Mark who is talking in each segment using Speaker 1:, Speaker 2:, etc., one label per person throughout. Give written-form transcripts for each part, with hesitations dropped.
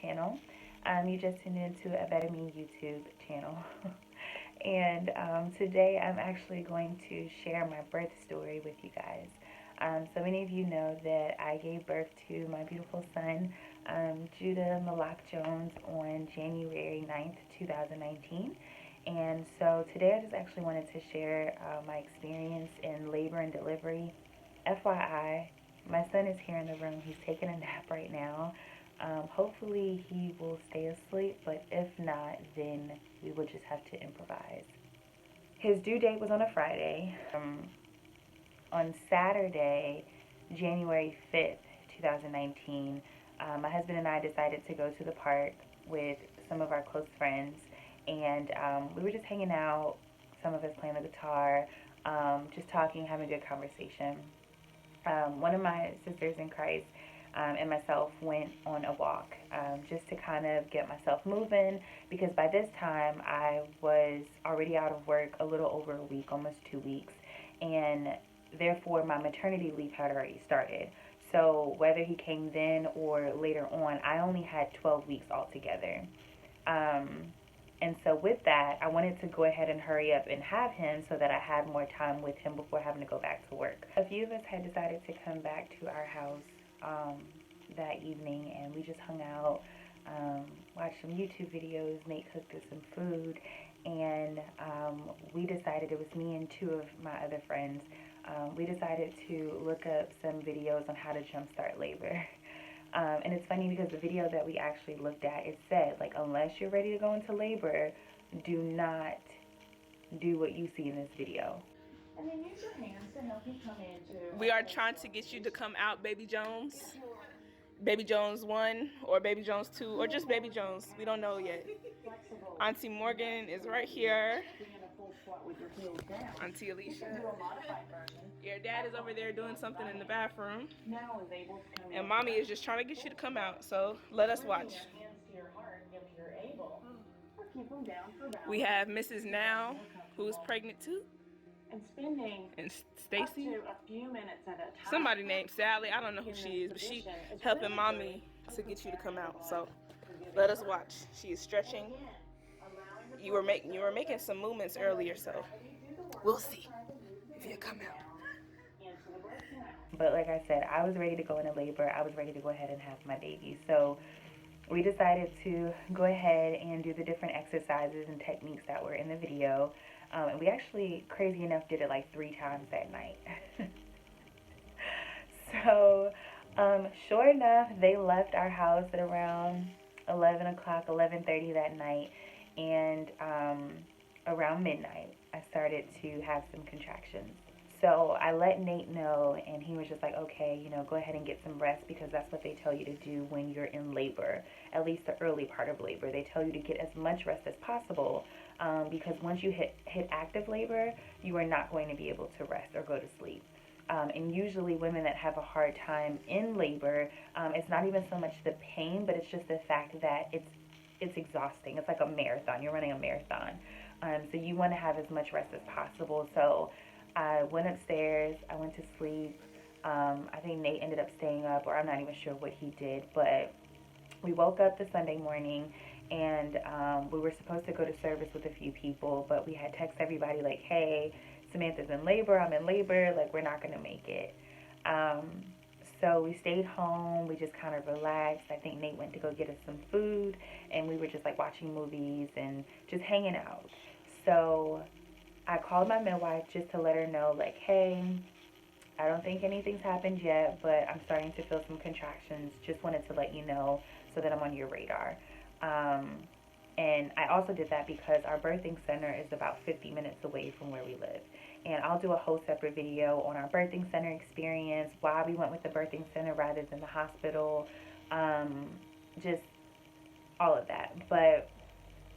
Speaker 1: channel. You just tuned into a Better Me YouTube channel. And today I'm actually going to share my birth story with you guys. So many of you know that I gave birth to my beautiful son, Judah Malak Jones, on January 9th, 2019. And so today I just actually wanted to share my experience in labor and delivery. FYI, my son is here in the room. He's taking a nap right now. Hopefully he will stay asleep, but if not, then we will just have to improvise. His due date was on a Friday. On Saturday, January 5th, 2019, my husband and I decided to go to the park with some of our close friends, and we were just hanging out, some of us playing the guitar, just talking, having a good conversation. One of my sisters in Christ and myself went on a walk just to kind of get myself moving, because by this time I was already out of work a little over a week, almost 2 weeks, and therefore my maternity leave had already started. So whether he came then or later on, I only had 12 weeks altogether. And so with that, I wanted to go ahead and hurry up and have him so that I had more time with him before having to go back to work. A few of us had decided to come back to our house that evening, and we just hung out, watched some YouTube videos. Nate cooked us some food, and we decided, it was me and two of my other friends, we decided to look up some videos on how to jumpstart labor. And it's funny because the video that we actually looked at, it said, like, unless you're ready to go into labor, do not do what you see in this video.
Speaker 2: And then use your hands to help you come into.
Speaker 3: We are trying to get you to come out, Baby Jones. Baby Jones 1 or Baby Jones 2 or just Baby Jones. We don't know yet. Auntie Morgan is right here. Auntie Alicia. Your dad is over there doing something in the bathroom. And Mommy is just trying to get you to come out. So let us watch. We have Mrs. Now, who's pregnant too. And Stacy, somebody named Sally, I don't know who she is, but she helping Mommy to get you to come out. So let us watch. She is stretching. You were making some movements earlier, so we'll see if you come out.
Speaker 1: But like I said, I was ready to go into labor. I was ready to go ahead and have my baby. So we decided to go ahead and do the different exercises and techniques that were in the video. And we actually, crazy enough, did it like 3 times that night. So sure enough, they left our house at around 11 o'clock, 11:30 that night. And around midnight, I started to have some contractions. So I let Nate know, and he was just like, okay, you know, go ahead and get some rest, because that's what they tell you to do when you're in labor, at least the early part of labor. They tell you to get as much rest as possible, because once you hit active labor, you are not going to be able to rest or go to sleep. And usually women that have a hard time in labor, it's not even so much the pain, but it's just the fact that it's exhausting. It's like a marathon. You're running a marathon. So you want to have as much rest as possible. So I went upstairs. I went to sleep. I think Nate ended up staying up, or I'm not even sure what he did. But we woke up the Sunday morning, and we were supposed to go to service with a few people, but we had text everybody like, hey, Samantha's in labor, I'm in labor, like, we're not going to make it. So we stayed home. We just kind of relaxed. I think Nate went to go get us some food, and we were just like watching movies and just hanging out. So I called my midwife just to let her know, like, hey, I don't think anything's happened yet, but I'm starting to feel some contractions. Just wanted to let you know so that I'm on your radar. And I also did that because our birthing center is about 50 minutes away from where we live. And I'll do a whole separate video on our birthing center experience, why we went with the birthing center rather than the hospital, just all of that. But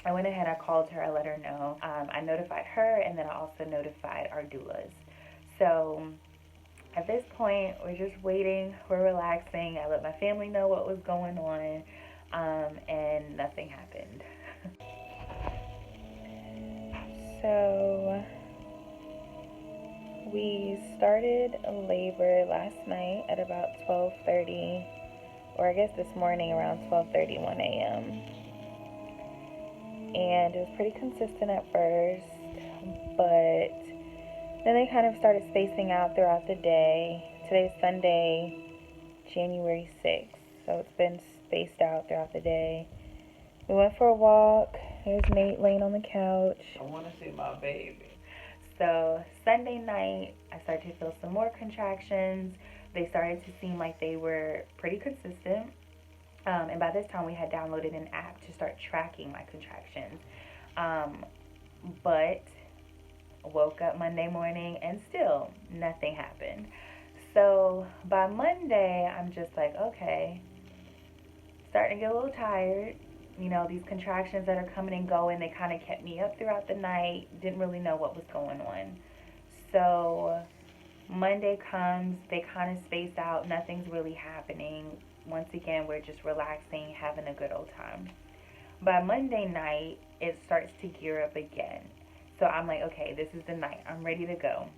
Speaker 1: I went ahead, I called her, I let her know. I notified her, and then I also notified our doulas. So at this point, we're just waiting, we're relaxing. I let my family know what was going on, and nothing happened. So we started labor last night at about 12:30 or I guess this morning around 12:31 a.m. And it was pretty consistent at first, but then they kind of started spacing out throughout the day. Today's Sunday, January 6th, so it's been spaced out throughout the day. We went for a walk. There's Nate laying on the couch.
Speaker 4: I want to see my baby.
Speaker 1: So Sunday night, I started to feel some more contractions. They started to seem like they were pretty consistent. And by this time, we had downloaded an app to start tracking my contractions. But woke up Monday morning and still nothing happened. So by Monday, I'm just like, okay, starting to get a little tired. You know, these contractions that are coming and going, they kind of kept me up throughout the night. Didn't really know what was going on. So Monday comes, they kind of space out. Nothing's really happening. Once again, we're just relaxing, having a good old time. By Monday night, it starts to gear up again. So I'm like, okay, this is the night. I'm ready to go.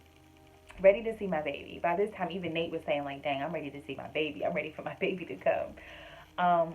Speaker 1: Ready to see my baby. By this time, even Nate was saying, like, dang, I'm ready to see my baby. I'm ready for my baby to come.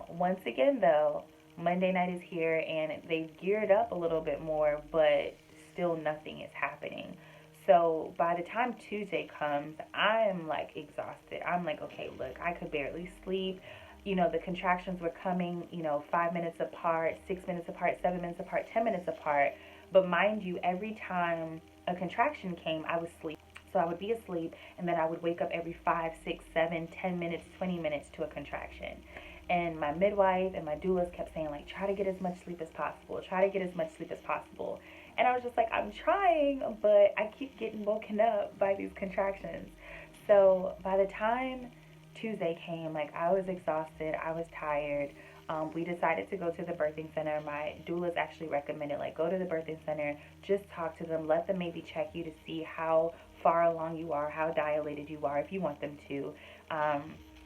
Speaker 1: Once again, though, Monday night is here, and they've geared up a little bit more, but still nothing is happening. So by the time Tuesday comes, I'm like exhausted. I'm like, okay, look, I could barely sleep. You know, the contractions were coming, 5 minutes apart, 6 minutes apart, 7 minutes apart, 10 minutes apart. But mind you, every time a contraction came, I was asleep. So I would be asleep, and then I would wake up every 5, 6, 7, 10 minutes, 20 minutes to a contraction. And my midwife and my doulas kept saying, like, try to get as much sleep as possible. Try to get as much sleep as possible. And I was just like, I'm trying, but I keep getting woken up by these contractions. So by the time Tuesday came, like, I was exhausted. I was tired. We decided to go to the birthing center. My doulas actually recommended, like, go to the birthing center, just talk to them, let them maybe check you to see how far along you are, how dilated you are, if you want them to,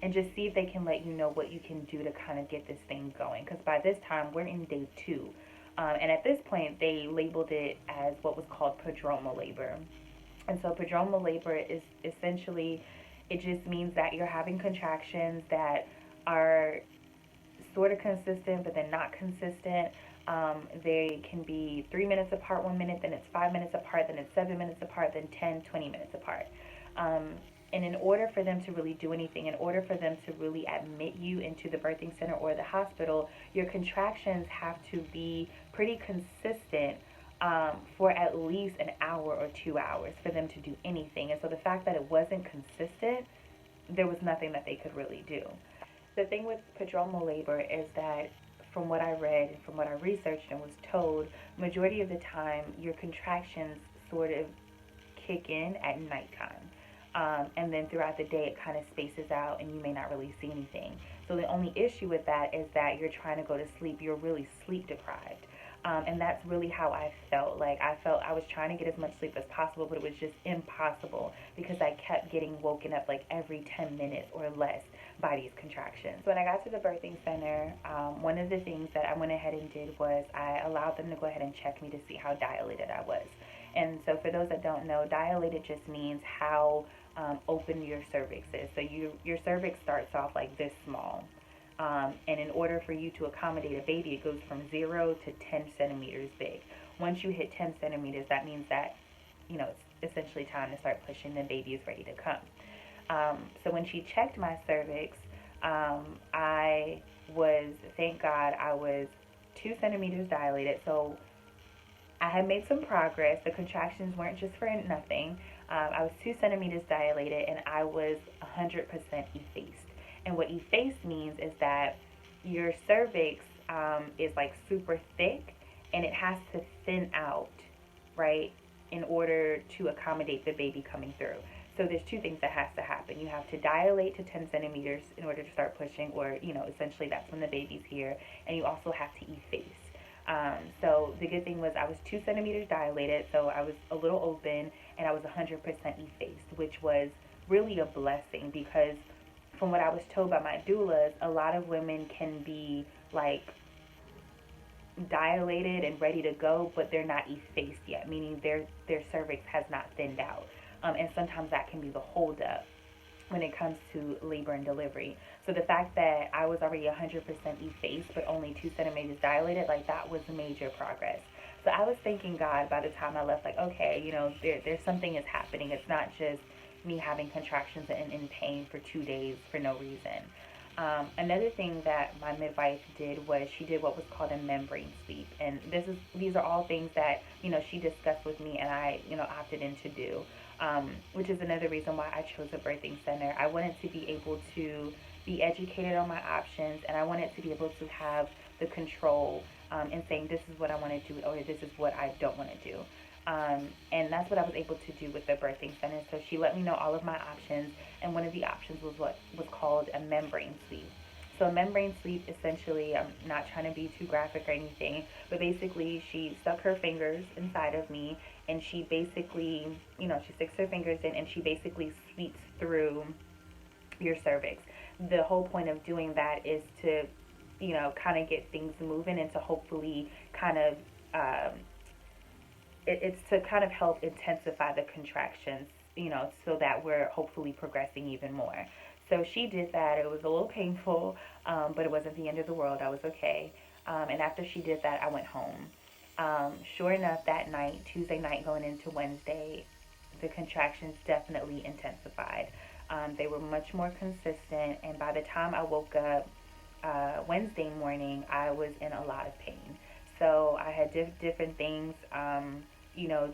Speaker 1: and just see if they can let you know what you can do to kind of get this thing going. Because by this time, we're in day 2. And at this point, they labeled it as what was called prodromal labor. And so prodromal labor is essentially, it just means that you're having contractions that are sort of consistent, but then not consistent. They can be 3 minutes apart 1 minute, then it's 5 minutes apart, then it's 7 minutes apart, then 10, 20 minutes apart. And in order for them to really do anything, in order for them to really admit you into the birthing center or the hospital, your contractions have to be pretty consistent for at least an hour or 2 hours for them to do anything. And so the fact that it wasn't consistent, there was nothing that they could really do. The thing with prodromal labor is that from what I read, from what I researched and was told, majority of the time your contractions sort of kick in at nighttime. And then throughout the day it kind of spaces out and you may not really see anything. So the only issue with that is that you're trying to go to sleep, you're really sleep deprived. And that's really how I felt. Like, I felt I was trying to get as much sleep as possible, but it was just impossible because I kept getting woken up like every 10 minutes or less by these contractions. When I got to the birthing center, one of the things that I went ahead and did was I allowed them to go ahead and check me to see how dilated I was. And so for those that don't know, dilated just means how open your cervix is. So your cervix starts off like this small. And in order for you to accommodate a baby, it goes from 0 to 10 centimeters big. Once you hit 10 centimeters, that means that, it's essentially time to start pushing. The baby is ready to come. So when she checked my cervix, thank God, I was 2 centimeters dilated. So I had made some progress. The contractions weren't just for nothing. I was 2 centimeters dilated, and I was 100% effaced. And what effaced means is that your cervix is like super thick, and it has to thin out, right, in order to accommodate the baby coming through. So there's 2 things that has to happen. You have to dilate to 10 centimeters in order to start pushing, or, essentially that's when the baby's here. And you also have to efface. So the good thing was I was 2 centimeters dilated, so I was a little open, and I was 100% effaced, which was really a blessing because from what I was told by my doulas, a lot of women can be like dilated and ready to go, but they're not effaced yet, meaning their cervix has not thinned out. And sometimes that can be the holdup. when it comes to labor and delivery. So the fact that I was already 100% effaced, but only 2 centimeters dilated, like that was major progress. So I was thanking God by the time I left, like, okay, there's something is happening. It's not just me having contractions and in pain for 2 days for no reason. Another thing that my midwife did was she did what was called a membrane sweep, and these are all things that she discussed with me, and I opted in to do, which is another reason why I chose a birthing center. I wanted to be able to be educated on my options, and I wanted to be able to have the control in saying this is what I want to do or this is what I don't want to do. And that's what I was able to do with the birthing center. So she let me know all of my options, and one of the options was what was called a membrane sweep. So a membrane sweep, essentially, I'm not trying to be too graphic or anything, but basically she stuck her fingers inside of me, and she basically, she sticks her fingers in, and she basically sweeps through your cervix. The whole point of doing that is to, kind of get things moving and to hopefully kind of it's to kind of help intensify the contractions, so that we're hopefully progressing even more. So she did that. It was a little painful, but it wasn't the end of the world. I was okay. And after she did that, I went home. Sure enough, that night, Tuesday night going into Wednesday, the contractions definitely intensified. They were much more consistent, and by the time I woke up Wednesday morning, I was in a lot of pain. So I had different things,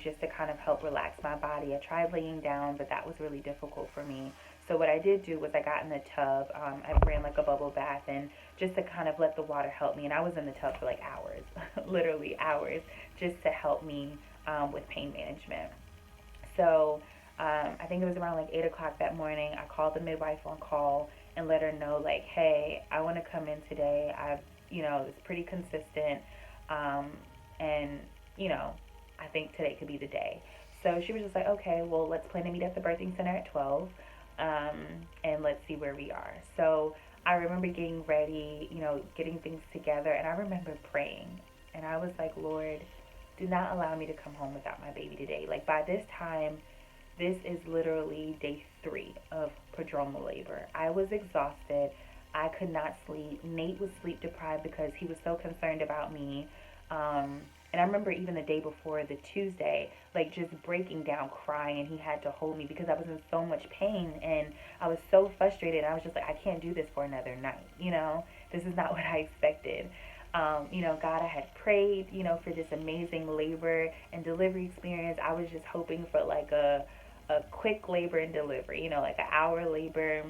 Speaker 1: just to kind of help relax my body. I tried laying down, but that was really difficult for me. So what I did do was I got in the tub. I ran like a bubble bath, and just to kind of let the water help me. And I was in the tub for like hours, literally hours, just to help me with pain management. So I think it was around like 8 o'clock that morning. I called the midwife on call and let her know, like, hey, I want to come in today. It's pretty consistent. And, I think today could be the day. So she was just like, okay, well, let's plan to meet at the birthing center at 12, and let's see where we are. So I remember getting ready, getting things together, and I remember praying. And I was like, Lord, do not allow me to come home without my baby today. Like, by this time, this is literally day 3 of prodromal labor. I was exhausted. I could not sleep. Nate was sleep deprived because he was so concerned about me. And I remember even the day before, the Tuesday, like just breaking down crying, and he had to hold me because I was in so much pain, and I was so frustrated. I was just like, I can't do this for another night. This is not what I expected. God, I had prayed, for this amazing labor and delivery experience. I was just hoping for like a quick labor and delivery, like an hour labor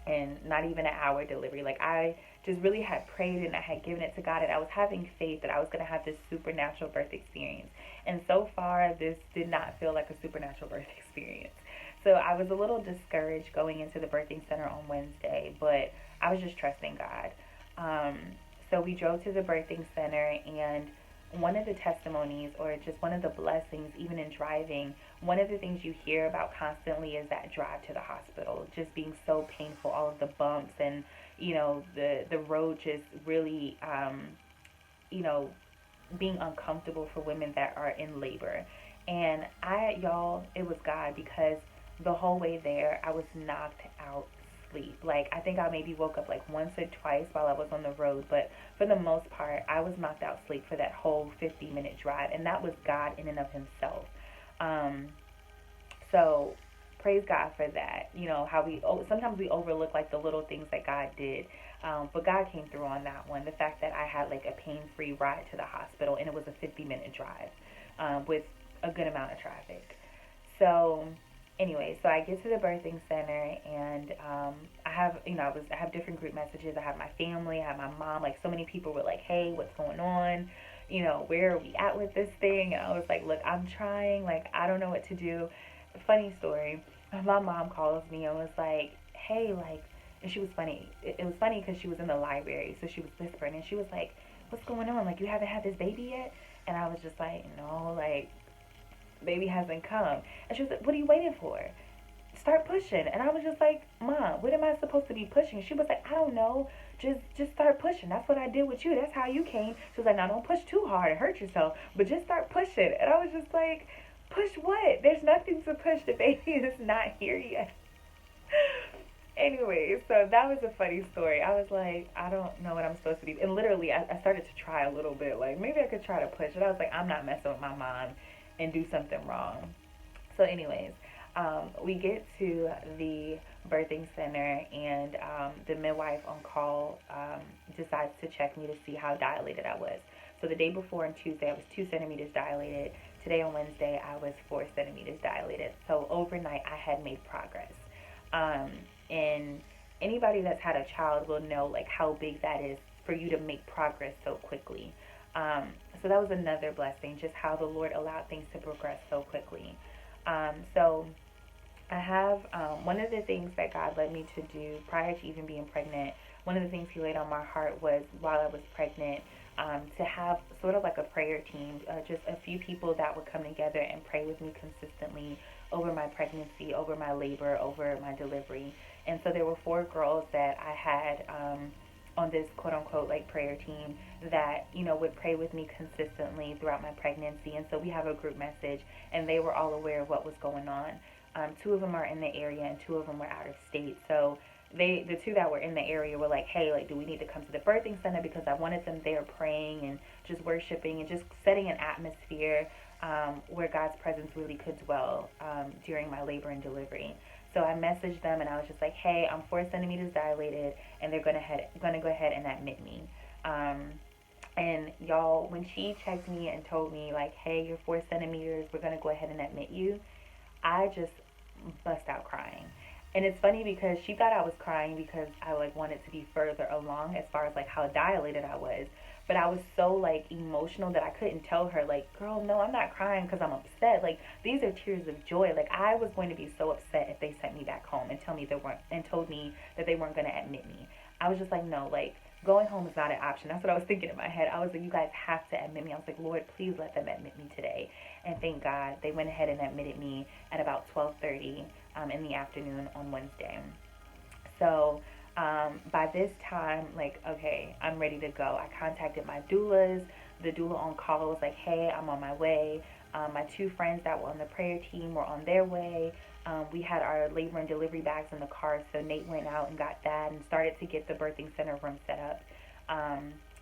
Speaker 1: and not even an hour delivery. Like, I just really had prayed and I had given it to God, and I was having faith that I was going to have this supernatural birth experience. And so far, this did not feel like a supernatural birth experience. So I was a little discouraged going into the birthing center on Wednesday, but I was just trusting God. So we drove to the birthing center, and one of the testimonies, or just one of the blessings, even in driving, one of the things you hear about constantly is that drive to the hospital, just being so painful, all of the bumps, and the road just really being uncomfortable for women that are in labor. And y'all, it was God, because the whole way there I was knocked out sleep. Like, I think I maybe woke up like once or twice while I was on the road, but for the most part, I was knocked out sleep for that whole 50-minute drive, and that was God in and of himself. So praise God for that. How sometimes we overlook like the little things that God did, but God came through on that one. The fact that I had like a pain-free ride to the hospital, and it was a 50-minute drive with a good amount of traffic. So anyway, so I get to the birthing center, and I have different group messages. I have my family, I have my mom. Like, so many people were like, hey, what's going on? Where are we at with this thing? And I was like, look, I'm trying. Like, I don't know what to do. Funny story. My mom calls me and was like, hey, like, and she was funny. It was funny because she was in the library, so she was whispering, and she was like, what's going on? Like, you haven't had this baby yet? And I was just like, no, like, baby hasn't come. And she was like, what are you waiting for? Start pushing. And I was just like, Mom, what am I supposed to be pushing? She was like, I don't know. Just start pushing. That's what I did with you. That's how you came. She was like, now don't push too hard and hurt yourself, but just start pushing. And I was just like, push what? There's nothing to push. The baby is not here yet. Anyway, so that was a funny story. I was like, I don't know what I'm supposed to do. And literally, I started to try a little bit. Like, maybe I could try to push it. I was like, I'm not messing with my mom and do something wrong. So, anyways, we get to the birthing center, and the midwife on call decides to check me to see how dilated I was. So, the day before on Tuesday, I was 2 centimeters dilated. Today on Wednesday, I was 4 centimeters dilated. So, overnight, I had made progress. Um, and anybody that's had a child will know like how big that is for you to make progress so quickly. Um, so that was another blessing, just how the Lord allowed things to progress so quickly. So I have one of the things that God led me to do prior to even being pregnant. One of the things He laid on my heart was while I was pregnant, to have sort of like a prayer team, just a few people that would come together and pray with me consistently over my pregnancy, over my labor, over my delivery. And so there were 4 girls that I had on this quote unquote like prayer team that, you know, would pray with me consistently throughout my pregnancy. And so we have a group message, and they were all aware of what was going on. 2 of them are in the area, and 2 of them were out of state. So the 2 that were in the area were like, hey, like, do we need to come to the birthing center? Because I wanted them there praying and just worshiping and just setting an atmosphere where God's presence really could dwell during my labor and delivery. So I messaged them, and I was just like, hey, I'm 4 centimeters dilated, and they're gonna go ahead and admit me. And y'all, when she checked me and told me like, hey, you're 4 centimeters, we're gonna go ahead and admit you, I just bust out crying. And it's funny because she thought I was crying because I like wanted to be further along as far as like how dilated I was. But I was so like emotional that I couldn't tell her like, girl, no, I'm not crying because I'm upset. Like, these are tears of joy. Like, I was going to be so upset if they sent me back home and told me that they weren't going to admit me. I was just like, no, like, going home is not an option. That's what I was thinking in my head. I was like, you guys have to admit me. I was like, Lord, please let them admit me today. And thank God they went ahead and admitted me at about 12:30 in the afternoon on Wednesday. So by this time, like, okay, I'm ready to go. I contacted my doulas. The doula on call was like, hey, I'm on my way. My 2 friends that were on the prayer team were on their way. We had our labor and delivery bags in the car, so Nate went out and got that and started to get the birthing center room set up.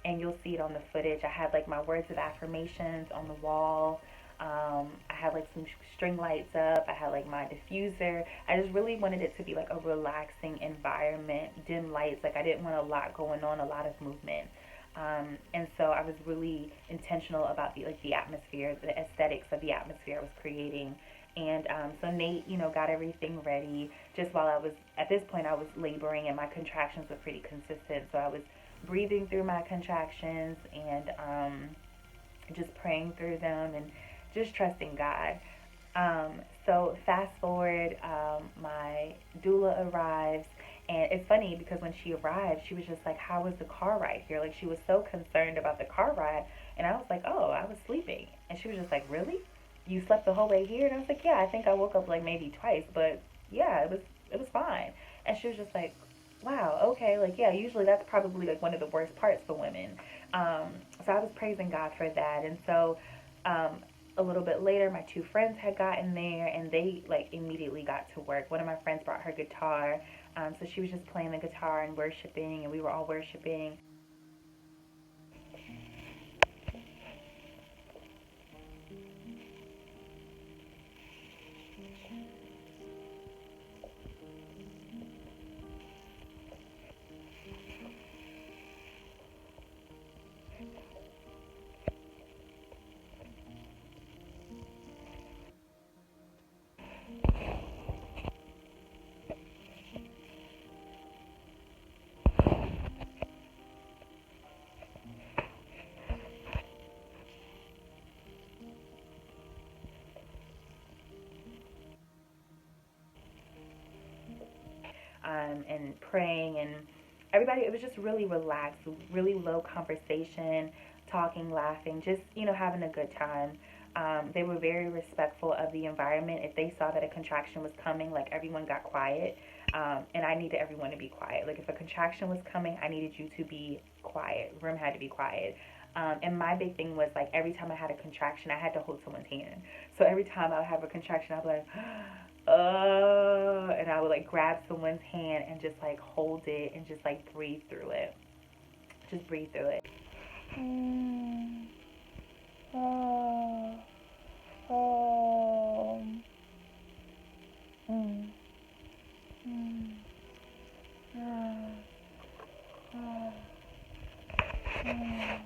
Speaker 1: And you'll see it on the footage. I had like my words of affirmations on the wall. I had like some string lights up. I had like my diffuser. I just really wanted it to be like a relaxing environment, dim lights. Like, I didn't want a lot going on, a lot of movement. And so I was really intentional about the atmosphere, the aesthetics of the atmosphere I was creating. And so Nate, you know, got everything ready. Just while I was at this point, I was laboring, and my contractions were pretty consistent. So I was breathing through my contractions and just praying through them and just trusting God. So fast forward, my doula arrives, and it's funny because when she arrived, she was just like, how was the car ride here? Like, she was so concerned about the car ride, and I was like, oh, I was sleeping. And she was just like, really? You slept the whole way here? And I was like, yeah, I think I woke up like maybe twice, but yeah, it was fine. And she was just like, wow, okay, like, yeah, usually that's probably like one of the worst parts for women. So I was praising God for that. And so um, a little bit later, my 2 friends had gotten there, and they like immediately got to work. One of my friends brought her guitar, so she was just playing the guitar and worshiping, and we were all worshiping. And praying, and everybody, it was just really relaxed, really low conversation, talking, laughing, just, you know, having a good time. They were very respectful of the environment. If they saw that a contraction was coming, like, everyone got quiet. And I needed everyone to be quiet. Like, if a contraction was coming, I needed you to be quiet. The room had to be quiet. And my big thing was like every time I had a contraction, I had to hold someone's hand. So every time I would have a contraction, I'd be like, and I would like grab someone's hand and just like hold it and just like breathe through it. Just breathe through it. Mm. Oh. Oh. Mm. Mm. Oh. Oh. Mm.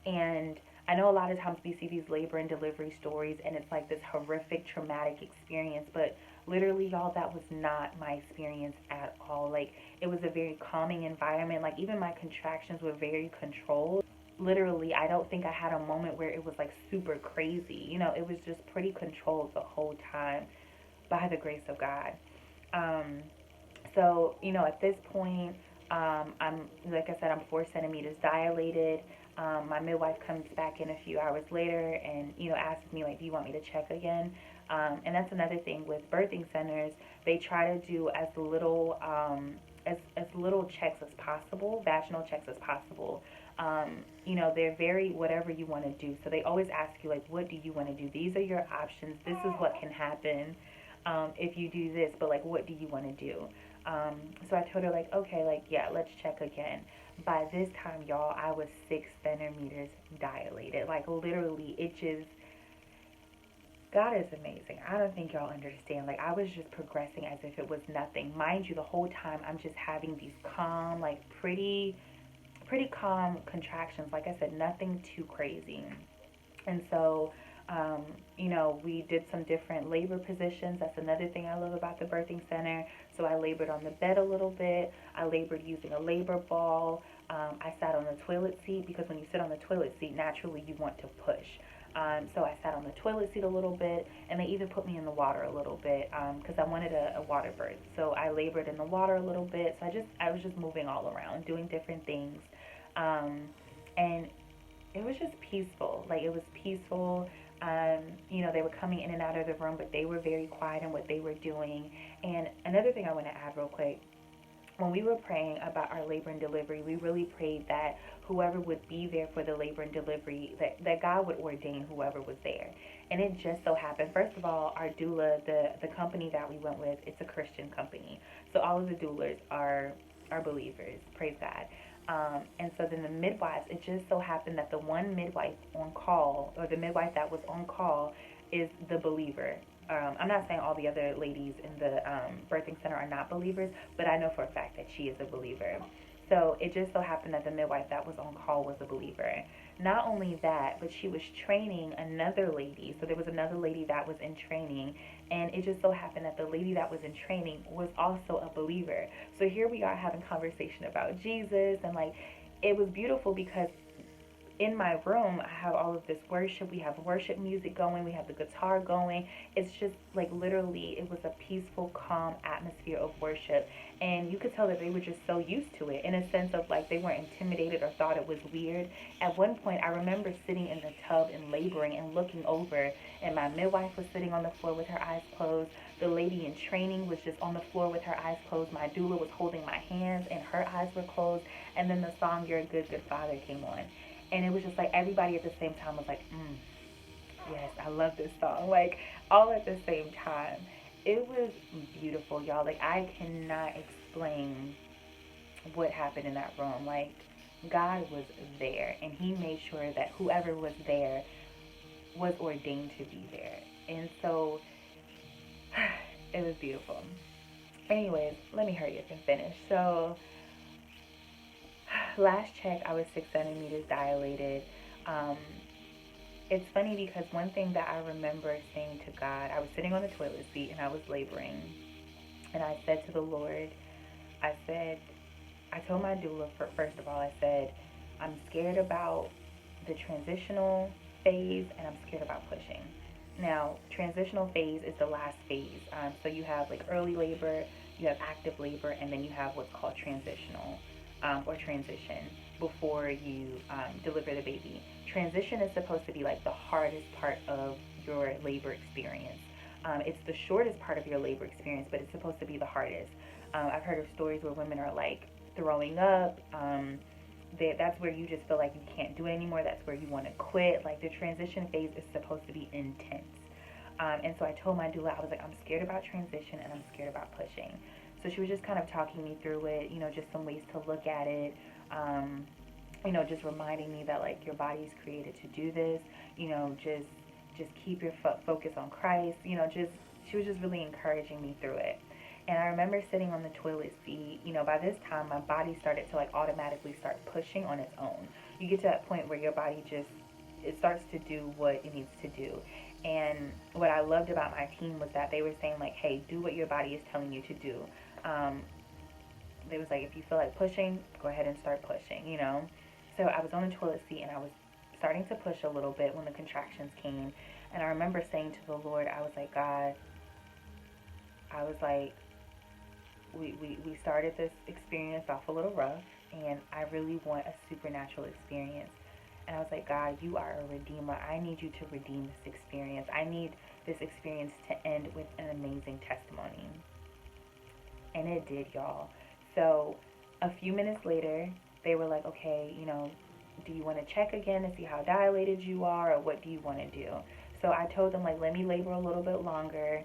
Speaker 1: And I know a lot of times we see these labor and delivery stories and it's like this horrific traumatic experience, but literally y'all, that was not my experience at all. Like it was a very calming environment. Like even my contractions were very controlled. Literally, I don't think I had a moment where it was like super crazy. You know, it was just pretty controlled the whole time by the grace of God. Um, so, you know, at this point, I'm, like I said, I'm 4 centimeters dilated. My midwife comes back in a few hours later and, you know, asks me, like, do you want me to check again? And that's another thing with birthing centers. They try to do as little checks as possible, vaginal checks as possible. You know, they're very whatever you want to do. So they always ask you, like, what do you want to do? These are your options. This is what can happen if you do this, but like, what do you want to do? So I told her, like, okay, like, yeah, let's check again. By this time, y'all, I was 6 centimeters dilated. Like, literally, it just, God is amazing. I don't think y'all understand. Like, I was just progressing as if it was nothing. Mind you, the whole time, I'm just having these calm, like, pretty calm contractions. Like I said, nothing too crazy. And so, you know, we did some different labor positions. That's another thing I love about the birthing center. So I labored on the bed a little bit. I labored using a labor ball. I sat on the toilet seat because when you sit on the toilet seat, naturally you want to push. So I sat on the toilet seat a little bit, and they even put me in the water a little bit because I wanted a water birth. So I labored in the water a little bit. So I was just moving all around, doing different things, and it was just peaceful. Like it was peaceful. You know, they were coming in and out of the room, but they were very quiet in what they were doing. And another thing I want to add real quick, when we were praying about our labor and delivery, we really prayed that whoever would be there for the labor and delivery, that God would ordain whoever was there. And it just so happened, first of all, our doula, the company that we went with, it's a Christian company. So all of the doulas are believers, praise God. And so then the midwives, it just so happened that the one midwife on call, or the midwife that was on call, is the believer. I'm not saying all the other ladies in the birthing center are not believers, but I know for a fact that she is a believer. So it just so happened that the midwife that was on call was a believer. Not only that, but she was training another lady. So there was another lady that was in training, and it just so happened that the lady that was in training was also a believer. So here we are having conversation about Jesus, and like it was beautiful because in my room, I have all of this worship. We have worship music going. We have the guitar going. It's just like literally, it was a peaceful, calm atmosphere of worship. And you could tell that they were just so used to it in a sense of like they weren't intimidated or thought it was weird. At one point, I remember sitting in the tub and laboring and looking over, and my midwife was sitting on the floor with her eyes closed. The lady in training was just on the floor with her eyes closed. My doula was holding my hands and her eyes were closed. And then the song, You're a Good, Good Father came on. And it was just like everybody at the same time was like, yes, I love this song. Like all at the same time. It was beautiful, y'all. Like I cannot explain what happened in that room. Like God was there and he made sure that whoever was there was ordained to be there. And so it was beautiful. Anyways, let me hurry up and finish. So last check, I was 6 centimeters dilated. Um, it's funny because one thing that I remember saying to God, I was sitting on the toilet seat and I was laboring. And I said to the Lord, I told my doula, first of all, I said, I'm scared about the transitional phase and I'm scared about pushing. Now, transitional phase is the last phase. So you have like early labor, you have active labor, and then you have what's called transitional or transition. before you deliver the baby. Transition is supposed to be like the hardest part of your labor experience. It's the shortest part of your labor experience, but it's supposed to be the hardest. I've heard of stories where women are like throwing up. That's where you just feel like you can't do it anymore. That's where you want to quit. Like the transition phase is supposed to be intense. And so I told my doula, I was like, I'm scared about transition and I'm scared about pushing. So she was just kind of talking me through it, just some ways to look at it. Just reminding me that like your body's created to do this. Just keep your focus on Christ. Just she was just really encouraging me through it. And I remember sitting on the toilet seat. By this time my body started to like automatically start pushing on its own. You get to that point where your body just it starts to do what it needs to do. And what I loved about my team was that they were saying like, hey, do what your body is telling you to do. They was like, if you feel like pushing, go ahead and start pushing. So I was on the toilet seat and I was starting to push a little bit when the contractions came. And I remember saying to the Lord, I was like, God, I was like, we started this experience off a little rough, and I really want a supernatural experience. And I was like, God, you are a redeemer. I need you to redeem this experience. I need this experience to end with an amazing testimony. And it did, y'all. So a few minutes later, they were like, okay, do you want to check again to see how dilated you are, or what do you want to do? So I told them, like, let me labor a little bit longer.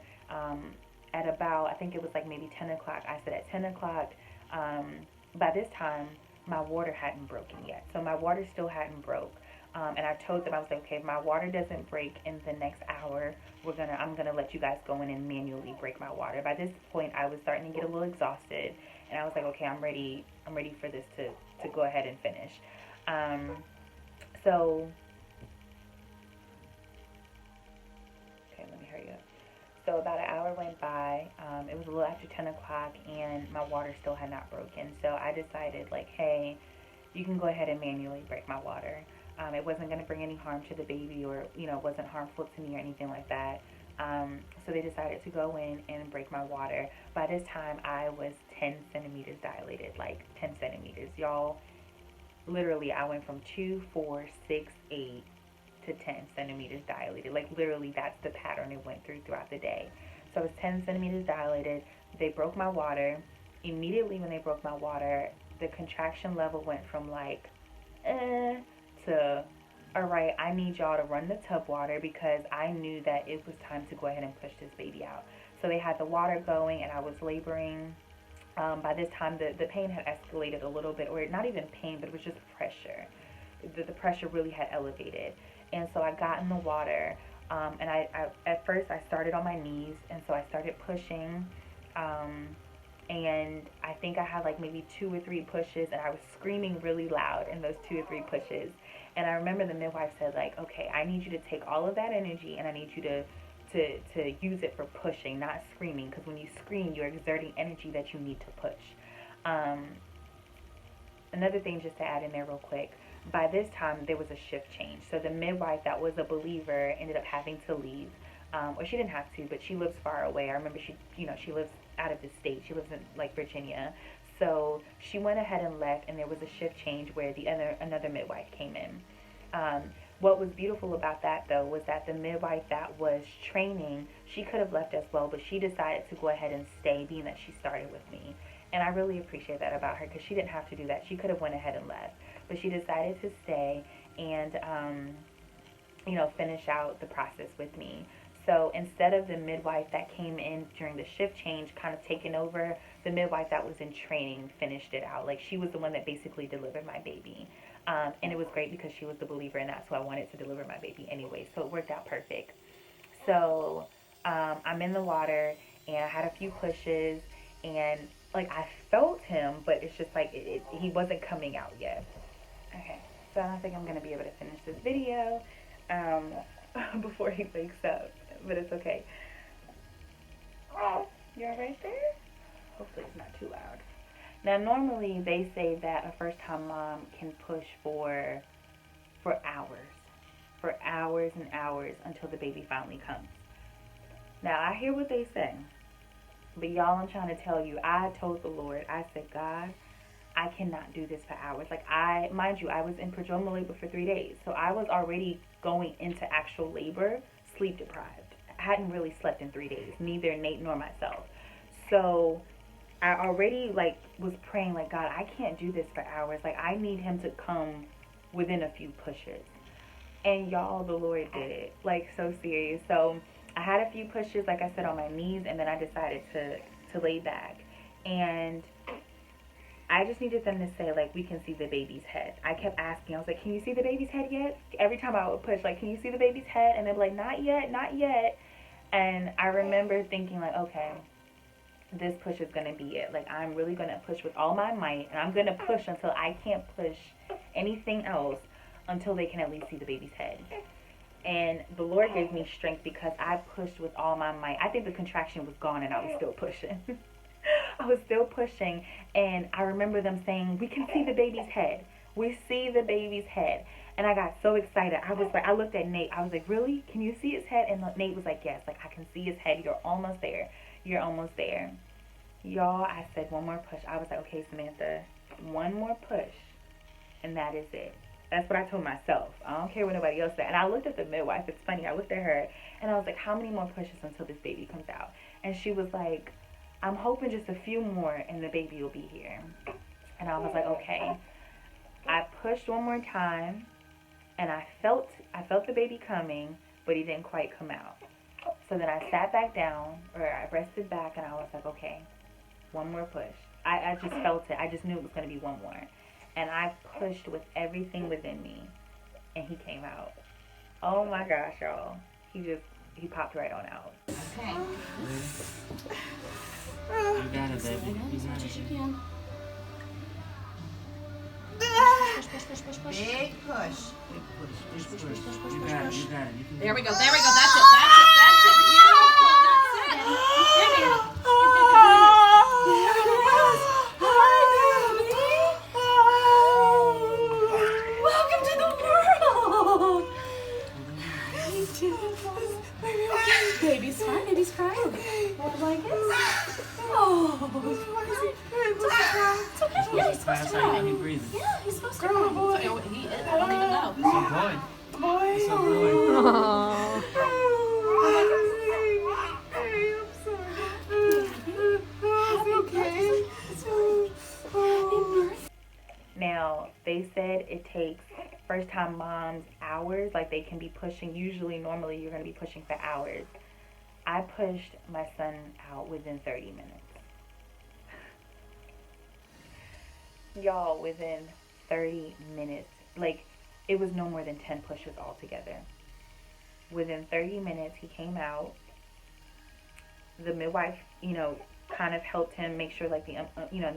Speaker 1: At about, I think it was like maybe 10 o'clock. I said at 10 o'clock, by this time, my water hadn't broken yet. So my water still hadn't broke. And I told them, I was like, okay, if my water doesn't break in the next hour, I'm gonna let you guys go in and manually break my water. By this point, I was starting to get a little exhausted, and I was like, okay, I'm ready for this to go ahead and finish. So, okay, let me hurry up. So about an hour went by. It was a little after 10 o'clock, and my water still had not broken. So I decided, like, hey, you can go ahead and manually break my water. It wasn't going to bring any harm to the baby, or, it wasn't harmful to me or anything like that. So they decided to go in and break my water. By this time, I was 10 centimeters dilated, like 10 centimeters. Y'all, literally, I went from 2, 4, 6, 8 to 10 centimeters dilated. Like, literally, that's the pattern it went throughout the day. So I was 10 centimeters dilated. They broke my water. Immediately when they broke my water, the contraction level went from like, to, all right, I need y'all to run the tub water, because I knew that it was time to go ahead and push this baby out. So they had the water going, and I was laboring. By this time, the pain had escalated a little bit, or not even pain, but it was just pressure. The pressure really had elevated. And so I got in the water, and I at first I started on my knees, and so I started pushing, and I think I had like maybe 2 or 3 pushes, and I was screaming really loud in those 2 or 3 pushes. And I remember the midwife said, like, okay, I need you to take all of that energy, and I need you to use it for pushing, not screaming, because when you scream, you're exerting energy that you need to push. Another thing just to add in there real quick, by this time there was a shift change. So the midwife that was a believer ended up having to leave. Or she didn't have to, but she lives far away. I remember she lives out of the state. She lives in like Virginia. So she went ahead and left, and there was a shift change where another midwife came in. What was beautiful about that, though, was that the midwife that was training, she could have left as well, but she decided to go ahead and stay, being that she started with me. And I really appreciate that about her, because she didn't have to do that. She could have went ahead and left, but she decided to stay and finish out the process with me. So instead of the midwife that came in during the shift change kind of taking over, the midwife that was in training finished it out. Like, she was the one that basically delivered my baby. And it was great because she was the believer, and that's who I wanted to deliver my baby anyway. So it worked out perfect. So I'm in the water, and I had a few pushes, and like I felt him, but it's just like he wasn't coming out yet. Okay, so I don't think I'm going to be able to finish this video before he wakes up, but it's okay. Oh, you're right there? Hopefully it's not too loud. Now, normally they say that a first-time mom can push for hours and hours until the baby finally comes. Now, I hear what they say, but y'all, I'm trying to tell you, I told the Lord, I said, God, I cannot do this for hours. Like, mind you, I was in prodromal labor for 3 days. So I was already going into actual labor sleep deprived. I hadn't really slept in 3 days, neither Nate nor myself. So I already like was praying like, God, I can't do this for hours. Like, I need him to come within a few pushes. And y'all, the Lord did it. Like, so serious. So I had a few pushes, like I said, on my knees, and then I decided to lay back. And I just needed them to say, like, we can see the baby's head. I kept asking. I was like, can you see the baby's head yet? Every time I would push, like, can you see the baby's head? And they'd be like, not yet, not yet. And I remember thinking, like, okay, this push is going to be it. Like, I'm really going to push with all my might, and I'm going to push until I can't push anything else until they can at least see the baby's head. And the Lord gave me strength because I pushed with all my might. I think the contraction was gone and I was still pushing. I was still pushing, and I remember them saying, we can see the baby's head. We see the baby's head. And I got so excited. I was like, I looked at Nate. I was like, really? Can you see his head? And Nate was like, yes. Like, I can see his head. You're almost there. You're almost there. Y'all, I said one more push. I was like, okay, Samantha, one more push, and that is it. That's what I told myself. I don't care what nobody else said. And I looked at the midwife. It's funny. I looked at her, and I was like, how many more pushes until this baby comes out? And she was like, I'm hoping just a few more, and the baby will be here. And I was like, okay. I pushed one more time, and I felt the baby coming, but he didn't quite come out. So then I sat back down, or I rested back, and I was like, okay, one more push. I just felt it. I just knew it was going to be one more. And I pushed with everything within me, and he came out. Oh my gosh, y'all. He popped right on out.
Speaker 2: Okay.
Speaker 4: You got it, baby.
Speaker 2: As much as you can. Push.
Speaker 4: Big push. You got it. You got it. You can
Speaker 2: There we go. There we go. That's it. That's it. Beautiful. That's it. There we go. Welcome to the world. Baby's fine. Baby's crying. Like it? Oh. It's okay. Yeah, he's supposed to cry.
Speaker 4: How you breathing?
Speaker 2: Yeah, he's supposed to cry. Boy. He is. I don't even know.
Speaker 4: It's a boy. It's a boy.
Speaker 1: Now, they said it takes first time moms hours. Like, they can be pushing. Normally, you're going to be pushing for hours. I pushed my son out within 30 minutes. Y'all, within 30 minutes. Like, it was no more than 10 pushes altogether. Within 30 minutes, he came out. The midwife, kind of helped him make sure, like, the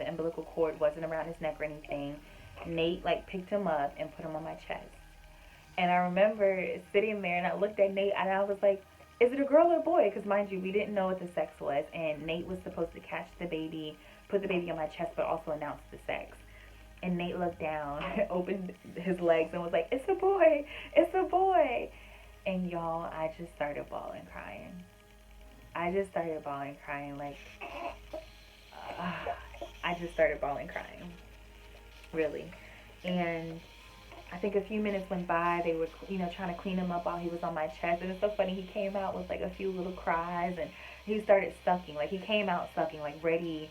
Speaker 1: umbilical cord wasn't around his neck or anything. Nate, like, picked him up and put him on my chest. And I remember sitting there, and I looked at Nate, and I was like, is it a girl or a boy? Because, mind you, we didn't know what the sex was. And Nate was supposed to catch the baby, put the baby on my chest, but also announce the sex. And Nate looked down, opened his legs, and was like, it's a boy. It's a boy. And, y'all, I just started bawling, crying. Like, I just started bawling, crying. Really. And I think a few minutes went by. They were, trying to clean him up while he was on my chest. And it's so funny. He came out with, like, a few little cries, and he started sucking. Like, he came out sucking, like, ready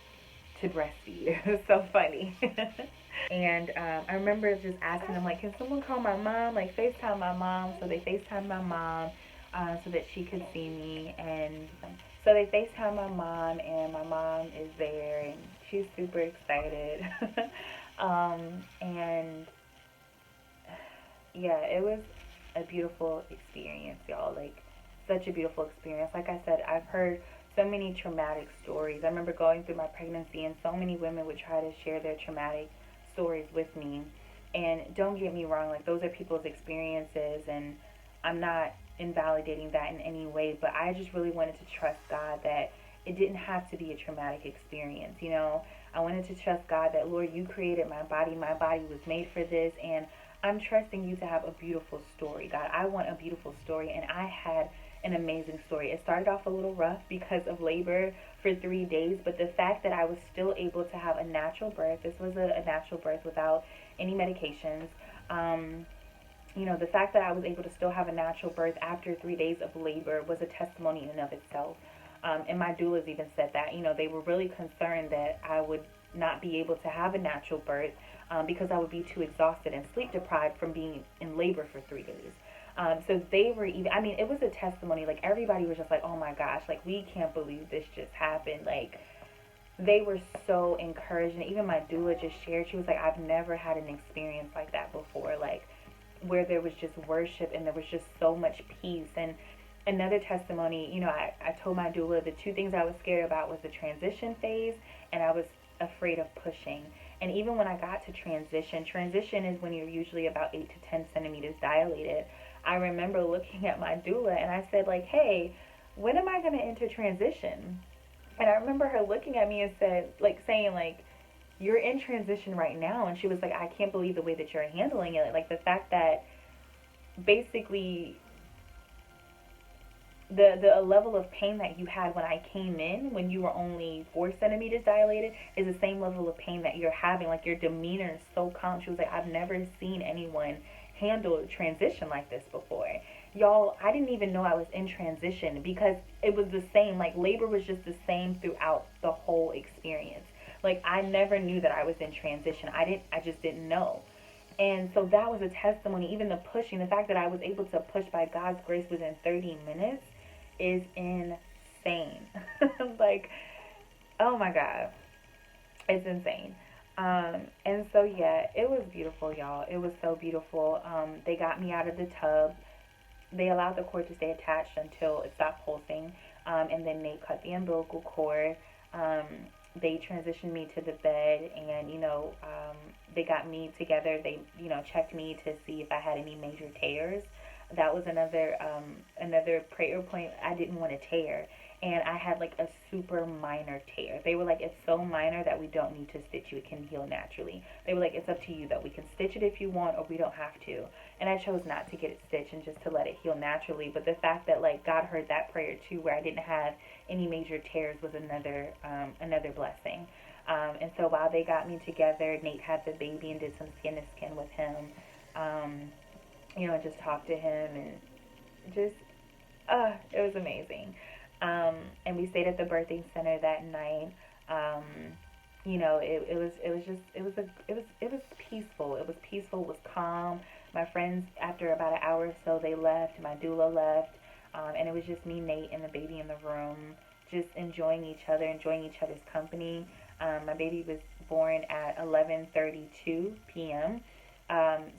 Speaker 1: to breastfeed. It was so funny. And I remember just asking them, like, can someone call my mom? Like, FaceTime my mom. So they FaceTimed my mom so that she could see me. And so they FaceTimed my mom, and my mom is there, and she's super excited. And yeah, it was a beautiful experience, y'all. Like, such a beautiful experience. Like I said, I've heard so many traumatic stories. I remember going through my pregnancy, and so many women would try to share their traumatic stories with me. And don't get me wrong, like, those are people's experiences, and I'm not invalidating that in any way, but I just really wanted to trust God that it didn't have to be a traumatic experience. I wanted to trust God that, Lord, you created my body was made for this, and I'm trusting you to have a beautiful story. God, I want a beautiful story, and I had an amazing story. It started off a little rough because of labor for 3 days, but the fact that I was still able to have a natural birth, this was a natural birth without any medications. Um, the fact that I was able to still have a natural birth after 3 days of labor was a testimony in and of itself. And my doulas even said that, they were really concerned that I would not be able to have a natural birth because I would be too exhausted and sleep deprived from being in labor for 3 days. So they were even, I mean, it was a testimony. Like, everybody was just like, oh my gosh, like, we can't believe this just happened. Like, they were so encouraged. And even my doula just shared, she was like, I've never had an experience like that before. Like, where there was just worship and there was just so much peace. And another testimony, I told my doula the two things I was scared about was the transition phase, and I was afraid of pushing. And even when I got to transition is when you're usually about 8 to 10 centimeters dilated. I remember looking at my doula and I said, like, hey, when am I going to enter transition? And I remember her looking at me and saying, you're in transition right now. And she was like, I can't believe the way that you're handling it. Like, the fact that basically the level of pain that you had when I came in, when you were only 4 centimeters dilated, is the same level of pain that you're having. Like, your demeanor is so calm. She was like, I've never seen anyone handle a transition like this before. Y'all, I didn't even know I was in transition because it was the same. Like, labor was just the same throughout the whole experience. Like, I never knew that I was in transition. I just didn't know. And so that was a testimony. Even the pushing, the fact that I was able to push by God's grace within 30 minutes is insane. Like, oh my God, it's insane. And so yeah, it was beautiful, y'all. It was so beautiful. They got me out of the tub. They allowed the cord to stay attached until it stopped pulsing. And then they cut the umbilical cord. They transitioned me to the bed, and they got me together. They checked me to see if I had any major tears. That was another prayer point. I didn't want to tear, and I had like a super minor tear. They were like, it's so minor that we don't need to stitch you. It can heal naturally. They were like, it's up to you though. We can stitch it if you want, or we don't have to. And I chose not to get it stitched and just to let it heal naturally. But the fact that like God heard that prayer too, where I didn't have any major tears, was another blessing. And so while they got me together, Nate had the baby and did some skin to skin with him. Just talked to him, and just it was amazing. And we stayed at the birthing center that night. It was peaceful. It was peaceful. It was calm. My friends, after about an hour or so, they left. My doula left, and it was just me, Nate, and the baby in the room, just enjoying each other, enjoying each other's company. My baby was born at 11:32 p.m.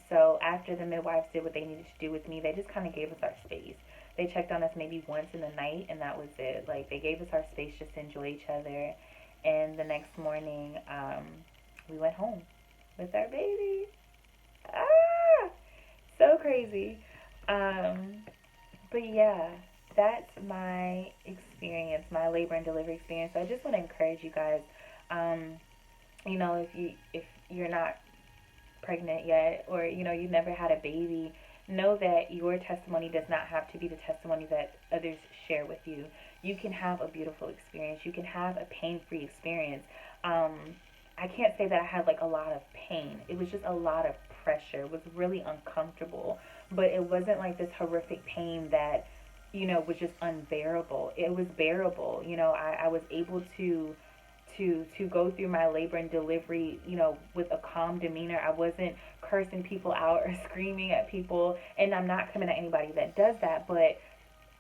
Speaker 1: So after the midwives did what they needed to do with me, they just kind of gave us our space. They checked on us maybe once in the night, and that was it. Like, they gave us our space just to enjoy each other. And the next morning, we went home with our baby. Ah, so crazy. But yeah, that's my experience, my labor and delivery experience. So I just want to encourage you guys. If you're not pregnant yet, or you've never had a baby, know that your testimony does not have to be the testimony that others share with you. You can have a beautiful experience. You can have a pain-free experience. I can't say that I had like a lot of pain. It was just a lot of pressure. It was really uncomfortable, but it wasn't like this horrific pain that was just unbearable. It was bearable. I was able to go through my labor and delivery, with a calm demeanor. I wasn't cursing people out or screaming at people, and I'm not coming at anybody that does that, but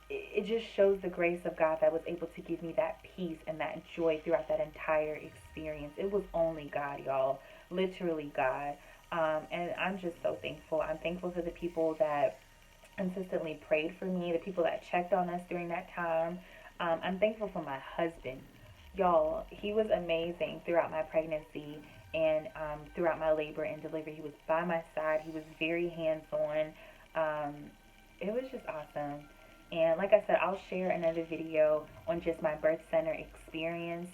Speaker 1: it just shows the grace of God that was able to give me that peace and that joy throughout that entire experience. It was only God, y'all. Literally God. And I'm just so thankful. I'm thankful for the people that consistently prayed for me, the people that checked on us during that time. I'm thankful for my husband. Y'all, he was amazing throughout my pregnancy and throughout my labor and delivery. He was by my side. He was very hands-on. It was just awesome. And like I said, I'll share another video on just my birth center experience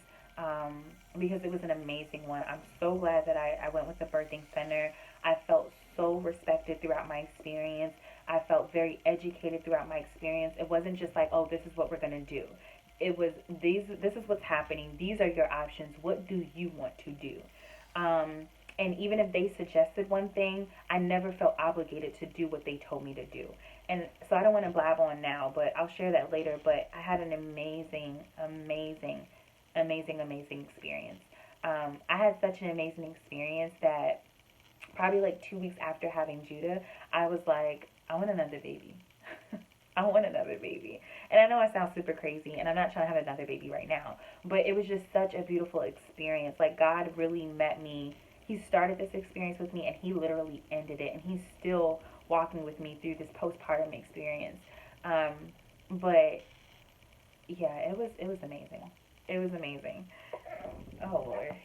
Speaker 1: because it was an amazing one. I'm so glad that I went with the birthing center. I felt so respected throughout my experience. I felt very educated throughout my experience. It wasn't just like, oh, this is what we're going to do. it was this is what's happening. These are your options. What do you want to do? And even if they suggested one thing, I never felt obligated to do what they told me to do. And so I don't want to blab on now, but I'll share that later. But I had an amazing experience. I had such an amazing experience that probably like 2 weeks after having Judah, I was like, I want another baby. I want another baby. And I know I sound super crazy, and I'm not trying to have another baby right now, but it was just such a beautiful experience. Like, God really met me. He started this experience with me, and He literally ended it, and He's still walking with me through this postpartum experience. But yeah, it was amazing. It was amazing. Oh Lord.